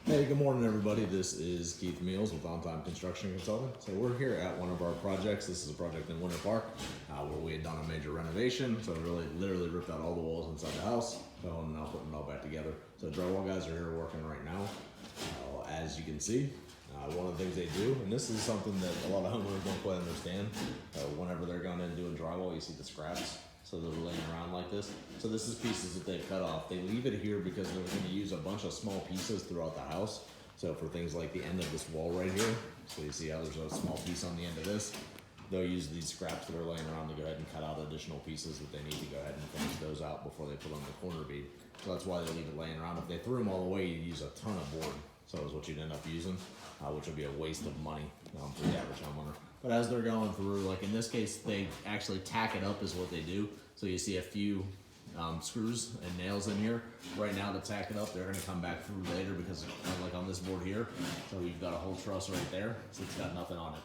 Hey, good morning, everybody. This is Keith Meals with On Time Construction Consulting. So we're here at one of our projects. This is a project in Winter Park where we had done a major renovation. So really, literally ripped out all the walls inside the house, and now putting it all back together. So drywall guys are here working right now. As you can see, one of the things they do, and this is something that a lot of homeowners don't quite understand. Whenever they're going in and doing drywall, you see the scraps. So they're laying around like this. So this is pieces that they've cut off. They leave it here because they're going to use a bunch of small pieces throughout the house. So for things like the end of this wall right here, so you see how there's a small piece on the end of this, they'll use these scraps that are laying around to go ahead and cut out additional pieces that they need to go ahead and finish those out before they put on the corner bead. So that's why they leave it laying around. If they threw them all away, you'd use a ton of board. So is what you'd end up using, which would be a waste of money for the average homeowner. But as they're going through, like in this case, they actually tack it up is what they do. So you see a few screws and nails in here right now to tack it up. They're gonna come back through later because like on this board here, so you've got a whole truss right there, so it's got nothing on it.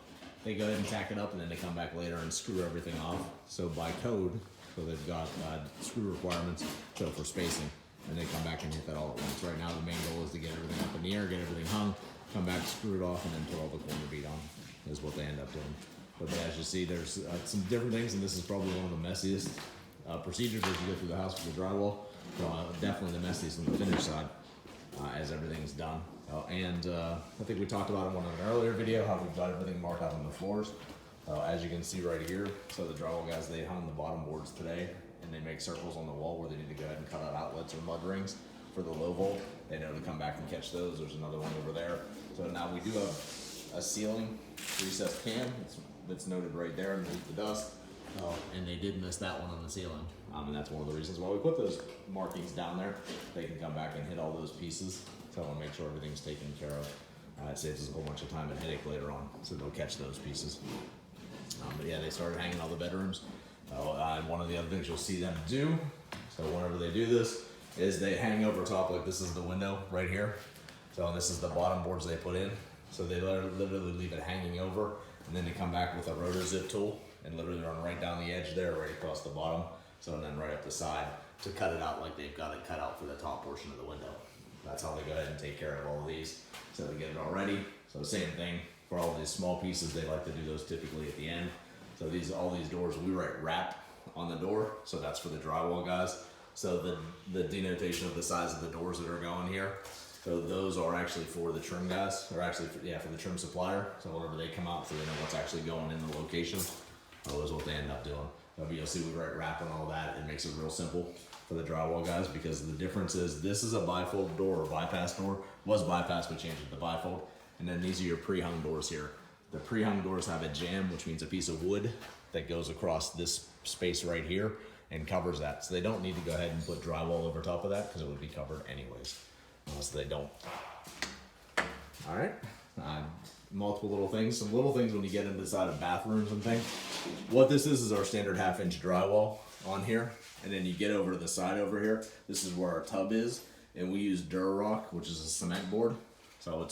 They go ahead and tack it up and then they come back later and screw everything off. So by code, so they've got screw requirements, so for spacing, and they come back and hit that all at once. Right now the main goal is to get everything up in the air, get everything hung, come back, screw it off, and then put all the corner bead on, is what they end up doing. But as you see, there's some different things, and this is probably one of the messiest procedures as you go through the house for the drywall. Definitely the messiest on the finish side as everything's done. I think we talked about in one of an earlier video how we've got everything marked out on the floors. As you can see right here, so the drywall guys, they hung the bottom boards today, and they make circles on the wall where they need to go ahead and cut out outlets or mud rings for the low volt. They know to come back and catch those. There's another one over there. So now we do have a ceiling recessed can that's noted right there underneath the dust. And they did miss that one on the ceiling. And that's one of the reasons why we put those markings down there. They can come back and hit all those pieces. So I want to make sure everything's taken care of. It saves us a whole bunch of time and headache later on. So they'll catch those pieces. But yeah, they started hanging all the bedrooms. And one of the other things you'll see them do, so whenever they do this, is they hang over top, like this is the window right here. So this is the bottom boards they put in. So they literally leave it hanging over, and then they come back with a rotor zip tool and literally run right down the edge there, right across the bottom. So and then right up the side to cut it out like they've got it cut out for the top portion of the window. That's how they go ahead and take care of all of these. So they get it all ready. So same thing for all these small pieces. They like to do those typically at the end. So all these doors, we write wrap on the door. So that's for the drywall guys. So the denotation of the size of the doors that are going here. So those are actually for the trim guys, or actually for the trim supplier. So whenever they come out, so they know what's actually going in the location. That is what they end up doing. But you'll see we write wrap on all that. It makes it real simple for the drywall guys, because the difference is this is a bifold door or bypass door. Was bypass, but changed it to bifold. And then these are your pre-hung doors here. The pre-hung doors have a jamb, which means a piece of wood that goes across this space right here and covers that. So they don't need to go ahead and put drywall over top of that because it would be covered anyways. So they don't. All right. Multiple little things. Some little things when you get inside of bathrooms and things. What this is our standard 1/2 inch drywall on here. And then you get over to the side over here. This is where our tub is. And we use Drywall, which is a cement board. So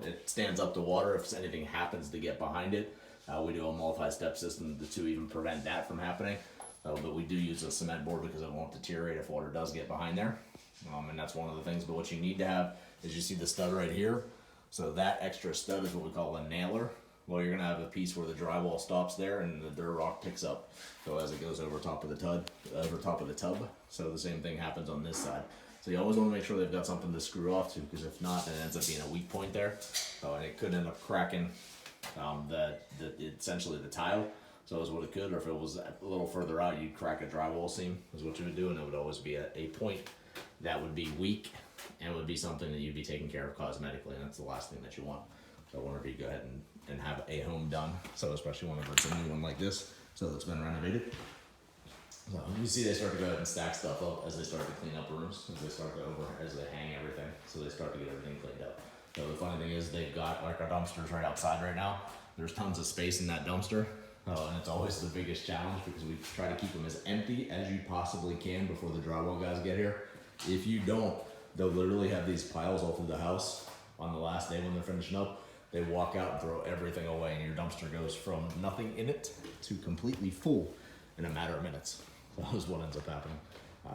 it stands up to water if anything happens to get behind it. We do a multi-step system to even prevent that from happening. But we do use a cement board because it won't deteriorate if water does get behind there. And that's one of the things. But what you need to have is, you see the stud right here. So that extra stud is what we call a nailer. Well, you're gonna have a piece where the drywall stops there and the Drywall picks up. So as it goes over top of the tub. So the same thing happens on this side. So you always want to make sure they've got something to screw off to, because if not, then it ends up being a weak point there. And it could end up cracking essentially the tile. So is what it could, or if it was a little further out, you'd crack a drywall seam, is what you would do, and it would always be a point that would be weak and would be something that you'd be taking care of cosmetically, and that's the last thing that you want. So whenever you go ahead and have a home done, so especially whenever it's a new one like this, so that's been renovated. So you see they start to go ahead and stack stuff up as they start to clean up rooms, as they hang everything, so they start to get everything cleaned up. So the funny thing is, they've got like our dumpsters right outside right now. There's tons of space in that dumpster. And it's always the biggest challenge, because we try to keep them as empty as you possibly can before the drywall guys get here. If you don't, they'll literally have these piles all through the house on the last day when they're finishing up. They walk out and throw everything away, and your dumpster goes from nothing in it to completely full in a matter of minutes. So that is what ends up happening.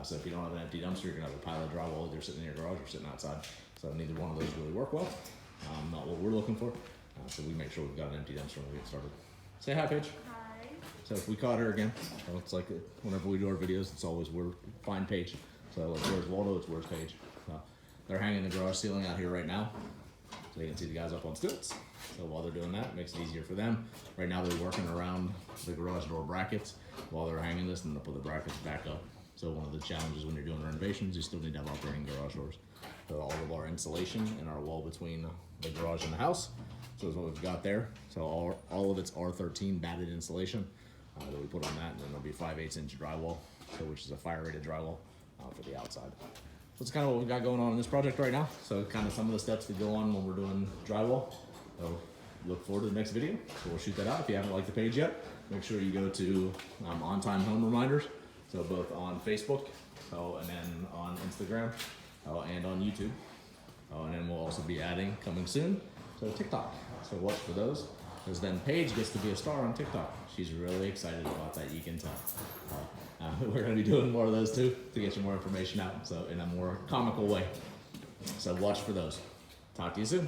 So if you don't have an empty dumpster, you're gonna have a pile of drywall either sitting in your garage or sitting outside. So neither one of those really work well. Not what we're looking for. So we make sure we've got an empty dumpster when we get started. Say hi, Paige. Hi. So if we caught her again, so it's like whenever we do our videos, it's always we're find Paige. So like where's Waldo, it's where's Paige. So they're hanging the garage ceiling out here right now. So you can see the guys up on stilts. So while they're doing that, it makes it easier for them. Right now they're working around the garage door brackets while they're hanging this, and they'll put the brackets back up. So one of the challenges when you're doing renovations, you still need to have operating garage doors. So all of our insulation and our wall between the garage and the house. So is what we've got there. So all of it's R13 batted insulation that we put on that, and then there'll be 5/8 inch drywall, so which is a fire rated drywall for the outside. So that's kind of what we've got going on in this project right now. So kind of some of the steps that go on when we're doing drywall. So look forward to the next video. So we'll shoot that out. If you haven't liked the page yet, make sure you go to On Time Home Reminders. So both on Facebook, and then on Instagram, and on YouTube. And then we'll also be adding, coming soon, so TikTok. So watch for those, because then Paige gets to be a star on TikTok. She's really excited about that, you can tell. We're gonna be doing more of those too, to get you more information out, so in a more comical way. So watch for those. Talk to you soon.